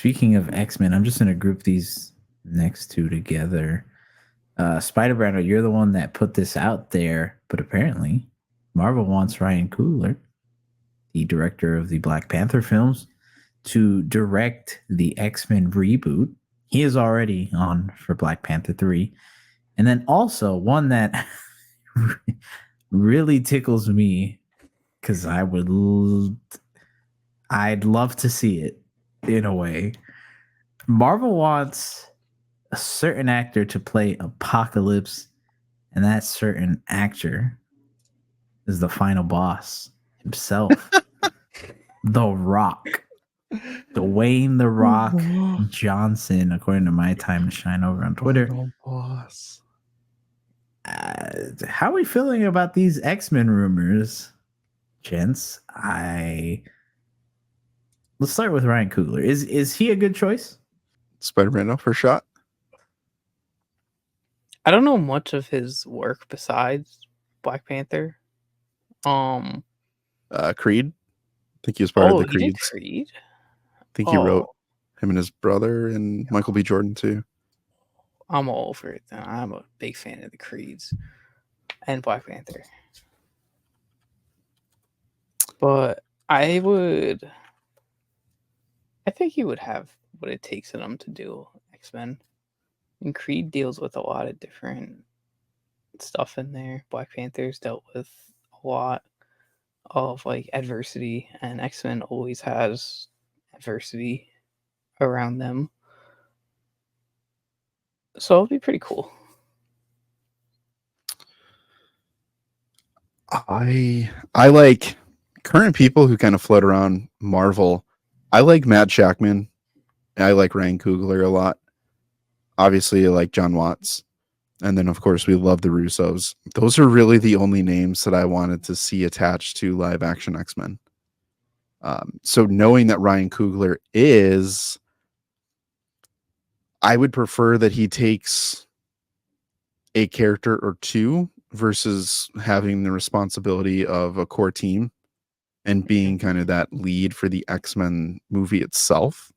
speaking of X-Men, I'm just going to group these next two together. Spider-Brando, you're the one that put this out there, but apparently Marvel wants Ryan Coogler, the director of the Black Panther films, to direct the X-Men reboot. He is already on for Black Panther 3. And then also one that really tickles me because I'd love to see it in a way. Marvel wants a certain actor to play Apocalypse, and that certain actor is the final boss himself, The Rock. Dwayne The Rock Johnson, according to My Time to Shine over on Twitter. Final boss. How are we feeling about these X-Men rumors, gents? Let's start with Ryan Coogler. Is he a good choice? Spider-Man up for a shot. I don't know much of his work besides Black Panther. Creed. I think he was part of the he did Creeds. Creed. I think he wrote him and his brother and Michael B. Jordan too. I'm all over it. I'm a big fan of the Creeds and Black Panther. But I think he would have what it takes in him to do X-Men. And Creed deals with a lot of different stuff in there. Black Panther's dealt with a lot of like adversity, and X-Men always has adversity around them. So it'll be pretty cool. I like current people who kind of float around Marvel. I like Matt Shackman. I like Ryan Coogler a lot. Obviously, I like John Watts. And then, of course, we love the Russos. Those are really the only names that I wanted to see attached to live-action X-Men. So knowing that Ryan Coogler is, I would prefer that he takes a character or two versus having the responsibility of a core team and being kind of that lead for the X-Men movie itself.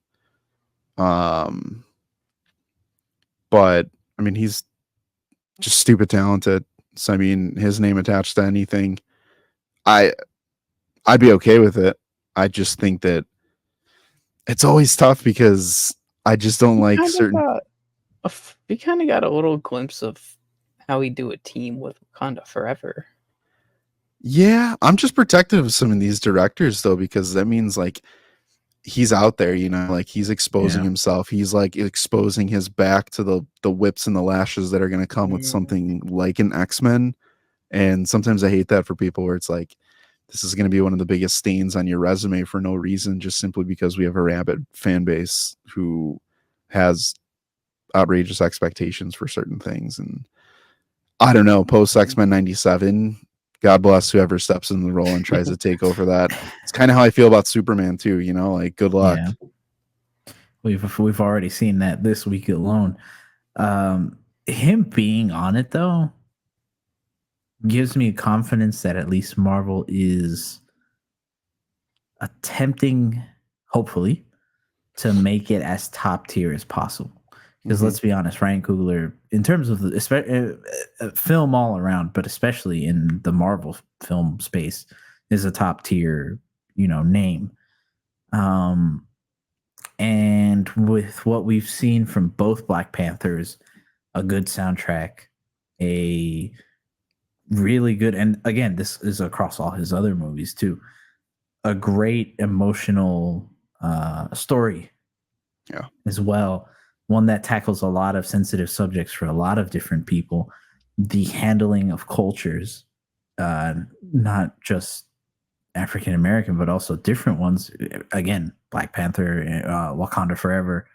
But I mean, he's just stupid talented. So I mean, his name attached to anything, I'd be okay with it. I just think that it's always tough because I just don't like certain. We kind of got a little glimpse of how we do a team with Wakanda Forever. Yeah, I'm just protective of some of these directors though, because that means like he's out there, you know, like he's exposing himself. He's like exposing his back to the whips and the lashes that are going to come with something like an X-Men. And sometimes I hate that for people where it's like, this is going to be one of the biggest stains on your resume for no reason, just simply because we have a rabid fan base who has outrageous expectations for certain things. And I don't know, post X-Men 97, God bless whoever steps in the role and tries to take over that. It's kind of how I feel about Superman too, you know, like good luck. Yeah. We've already seen that this week alone. Him being on it though gives me confidence that at least Marvel is attempting, hopefully, to make it as top tier as possible. Because let's be honest, Ryan Coogler, in terms of the film all around, but especially in the Marvel film space, is a top tier, name. And with what we've seen from both Black Panthers, a good soundtrack, a really good, and again, this is across all his other movies too, a great emotional story as well. One that tackles a lot of sensitive subjects for a lot of different people. The handling of cultures, not just African American, but also different ones. Again, Black Panther, Wakanda Forever.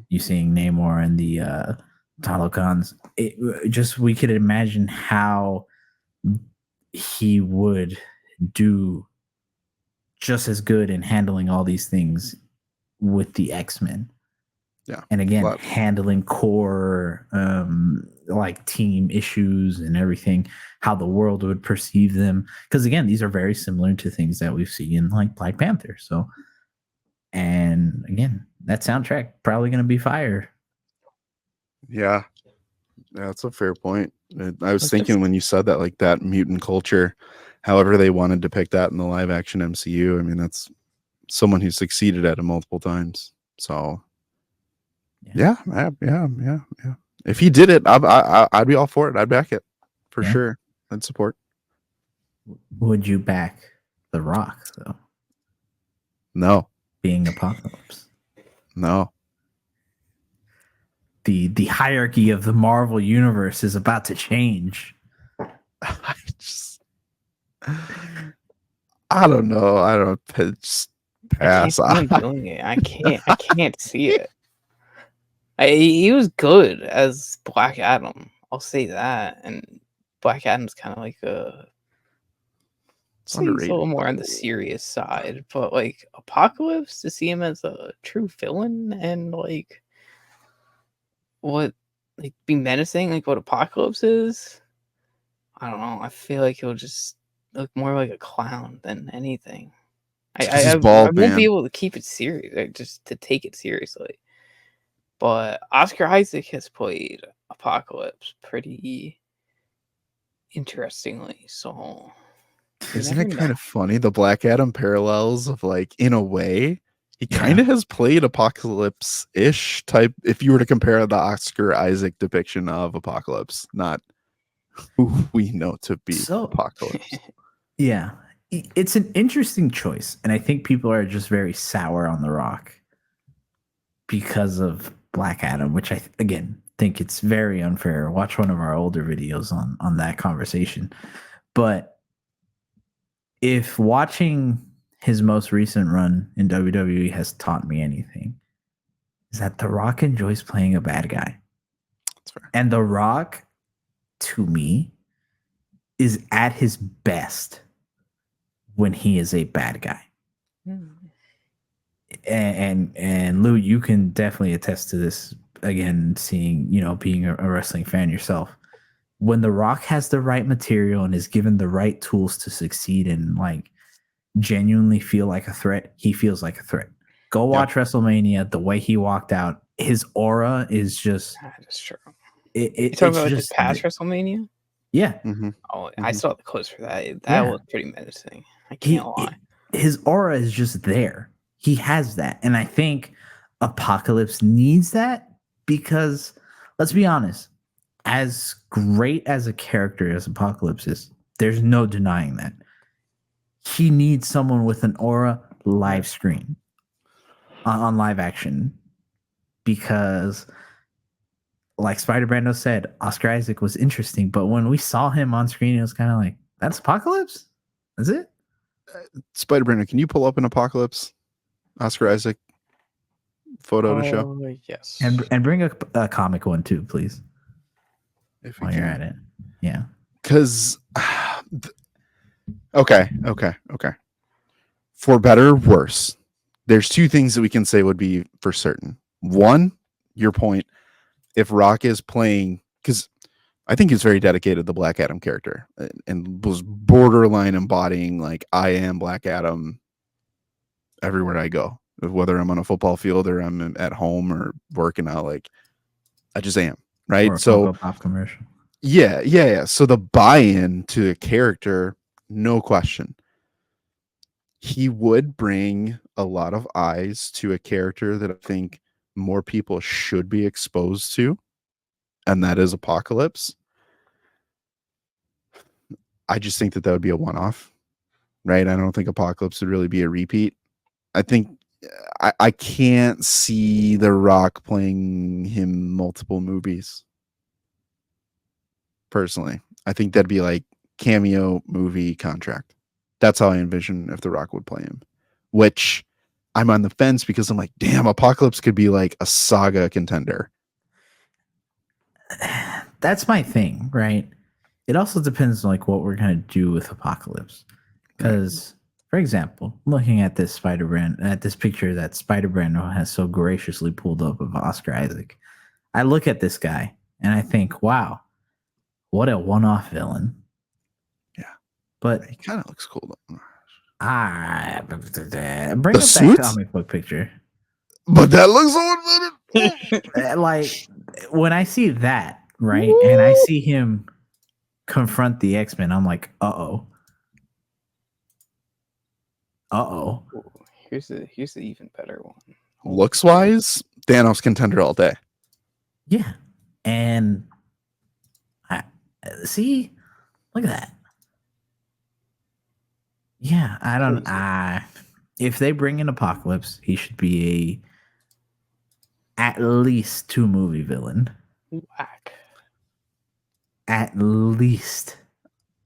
You seeing Namor and the Talokans. We could imagine how he would do just as good in handling all these things with the X-Men. Yeah. And again, handling core like team issues and everything, how the world would perceive them. Because again, these are very similar to things that we've seen in like Black Panther. So, and again, that soundtrack probably going to be fire. Yeah, that's a fair point. I was Like, thinking just when you said that, like that mutant culture, however they wanted to depict that in the live action MCU. I mean, that's someone who succeeded at it multiple times. So yeah, yeah. If he did it, I'd be all for it. I'd back it for Yeah. sure. I'd support. Would you back The Rock though, No, being Apocalypse? no. The hierarchy of the Marvel universe is about to change. I just, I don't know. I don't just I can't pass. see him doing it. I can't see it. He was good as Black Adam. I'll say that. And Black Adam's kind of like It's say he's a underrated. little more on the serious side, but like Apocalypse, to see him as a true villain and like what, like be menacing, like what Apocalypse is, I don't know. I feel like he'll just look more like a clown than anything. It's 'cause I he's bald, won't be man. able to keep it serious, like just to take it seriously. But Oscar Isaac has played Apocalypse pretty interestingly, so you Isn't never it kind know. of funny? The Black Adam parallels of like, in a way, he Yeah. kind of has played Apocalypse-ish type. If you were to compare the Oscar Isaac depiction of Apocalypse, not who we know to be So- Apocalypse. Yeah, it's an interesting choice, and I think people are just very sour on The Rock because of Black Adam, which I again think it's very unfair. Watch one of our older videos on that conversation. But if watching his most recent run in WWE has taught me anything, is that The Rock enjoys playing a bad guy. That's fair. And The Rock, to me, is at his best when he is a bad guy. And Lou, you can definitely attest to this. Again, seeing, being a wrestling fan yourself, when The Rock has the right material and is given the right tools to succeed and like genuinely feel like a threat, he feels like a threat. Go watch WrestleMania. The way he walked out, his aura is just. That is true. You talking about like the past WrestleMania? Yeah. Mm-hmm. Oh, I saw the clips for that. That Yeah. was pretty menacing. I can't lie. His aura is just there. He has that. And I think Apocalypse needs that because, let's be honest, as great as a character as Apocalypse is, there's no denying that. He needs someone with an aura live screen on live action because, like Spider-Brando said, Oscar Isaac was interesting, but when we saw him on screen, it was kind of like, that's Apocalypse? That's it? Spider-Brando, can you pull up an Apocalypse Oscar Isaac photo to show? Yes. And bring a comic one too, please, If we while you're can. at it. Yeah. Because, okay. For better or worse, there's two things that we can say would be for certain. One, your point, if Rock is playing, because I think he's very dedicated to the Black Adam character and was borderline embodying like, I am Black Adam everywhere I go, whether I'm on a football field or I'm at home or working out, like I just am, right? Or a So Funko Pop commercial. yeah. So the buy-in to the character, no question. He would bring a lot of eyes to a character that I think more people should be exposed to, and that is Apocalypse. I just think that would be a one-off, right? I don't think Apocalypse would really be a repeat. I think I can't see The Rock playing him multiple movies. Personally, I think that'd be like cameo movie contract. That's how I envision if The Rock would play him, which I'm on the fence because I'm like, damn, Apocalypse could be like a saga contender. That's my thing, right? It also depends on like what we're gonna do with Apocalypse. Because, for example, looking at this picture that Spider-Brand has so graciously pulled up of Oscar Isaac, I look at this guy and I think, wow, what a one-off villain. Yeah. But He kind of looks cool though. bring The up that suits? comic book picture. But that looks so much better. Like when I see that, right, and I see him confront the X-Men, I'm like, uh-oh. Uh-oh. Ooh, here's the even better one. Looks wise, Thanos contender all day. Yeah. And I see, look at that. Yeah, I don't if they bring in Apocalypse, he should be at least 2-movie villain. Whack. At least.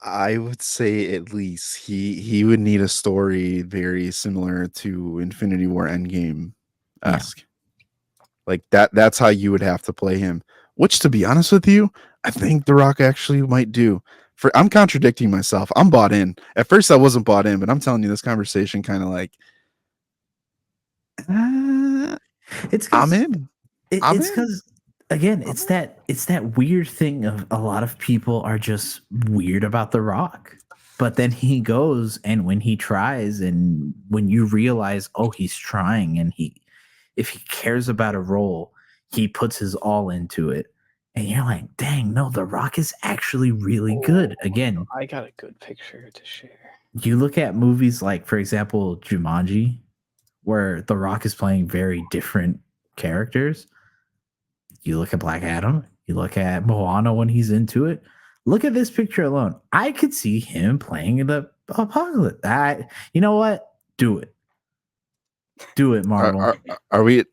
I would say at least he would need a story very similar to Infinity War Endgame esque. Like that's how you would have to play him. Which, to be honest with you, I think The Rock actually might do. I'm contradicting myself. I'm bought in. At first I wasn't bought in, but I'm telling you, this conversation kind of like I'm in. It's because again, it's that weird thing of a lot of people are just weird about The Rock. But then he goes, and when he tries, and when you realize, oh, he's trying, and if he cares about a role, he puts his all into it. And you're like, dang, no, The Rock is actually really good. Again, I got a good picture to share. You look at movies like, for example, Jumanji, where The Rock is playing very different characters. You look at Black Adam, you look at Moana when he's into it. Look at this picture alone. I could see him playing the Apocalypse. You know what? Do it. Do it, Marvel. Are we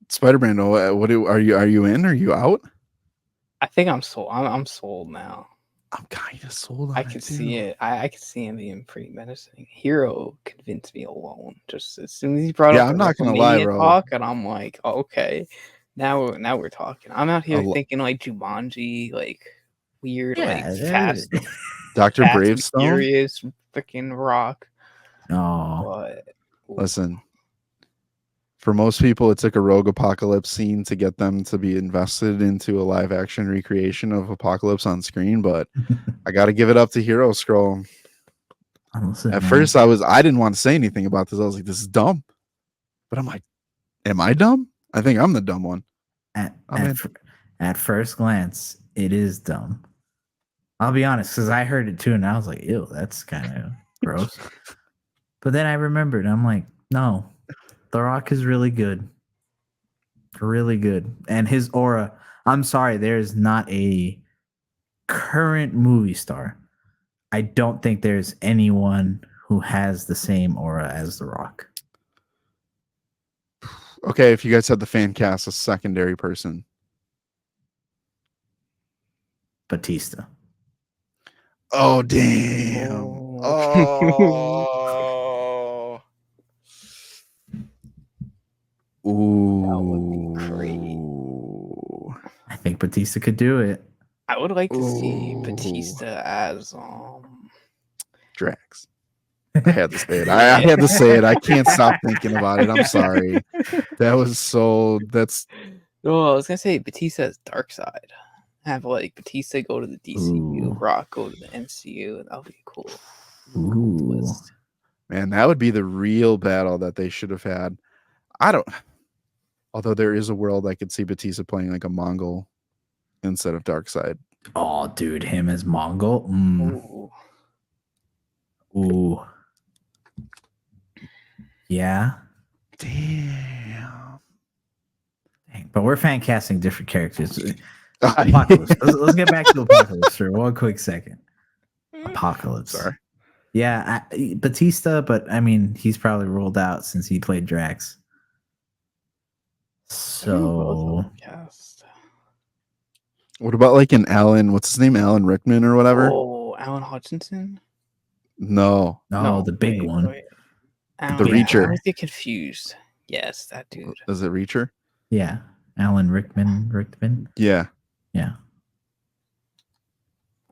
Spider-Man? Are you in? Are you out? I think I'm sold. I'm sold now. I'm kind of sold on I can see it. I can see him being pretty menacing. Hero convinced me alone. Just as soon as he brought up, I'm not gonna lie, bro. Talk, and I'm like, oh, okay, now we're talking. I'm out here thinking like Jumanji, like weird, like fast, Dr. Bravestone, furious, freaking Rock. Oh, But listen. For most people, it took a Rogue Apocalypse scene to get them to be invested into a live action recreation of Apocalypse on screen, but I got to give it up to Hero Scroll. At first, I didn't want to say anything about this. I was like, this is dumb. But I'm like, am I dumb? I think I'm the dumb one. At first glance, it is dumb. I'll be honest, because I heard it too, and I was like, ew, that's kind of gross. But then I remembered, I'm like, no. The Rock is really good. Really good. And his aura, I'm sorry, there's not a current movie star. I don't think there's anyone who has the same aura as The Rock. Okay, if you guys had the fan cast, a secondary person. Batista. Oh, damn. Oh. Ooh. That would be great. I think Batista could do it. I would like to see Batista as Drax. I had to say it. I had to say it. I can't stop thinking about it. I'm sorry. That's No, I was gonna say Batista as Darkseid. Have like Batista go to the DCU, Rock go to the MCU, and that would be cool. Ooh. Man, that would be the real battle that they should have had. Although there is a world I could see Batista playing like a Mongol instead of Darkseid. Oh, dude, him as Mongol. Ooh. Yeah. Damn. Dang, but we're fan casting different characters. Apocalypse. Let's get back to Apocalypse for 1 quick second. Apocalypse. Sorry. Yeah, Batista, but I mean, he's probably ruled out since he played Drax. So, what about like an Alan? What's his name? Alan Rickman or whatever? Oh, Alan Hutchinson? No, the big one. Wait. The Reacher. I always get confused. Yes, that dude. Is it Reacher? Yeah, Alan Rickman. Yeah.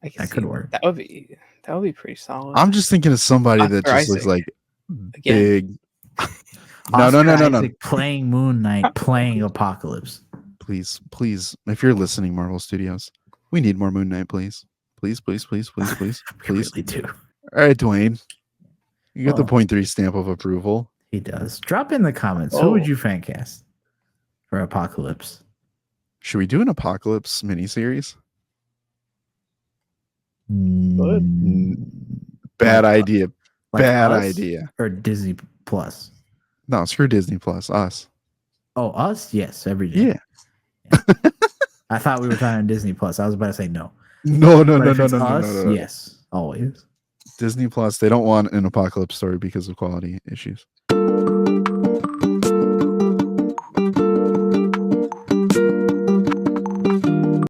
That could work. That would be pretty solid. I'm just thinking of somebody that just looks like big. No. Playing Moon Knight, playing Apocalypse. Please, if you're listening, Marvel Studios, we need more Moon Knight, please. Please. We really do. All right, Dwayne. You got the 0.3 stamp of approval. He does. Drop in the comments. Who would Oh. you fan cast for Apocalypse? Should we do an Apocalypse miniseries? Mm, Bad Like- idea. like Bad Us idea. Or Disney Plus? No, screw Disney Plus. Us. Oh, Us? Yes, every day. Yeah. I thought we were talking Disney Plus. I was about to say no. No, But no, if no, it's no, no, no, Us, no, no. yes, always. Disney Plus. They don't want an Apocalypse story because of quality issues.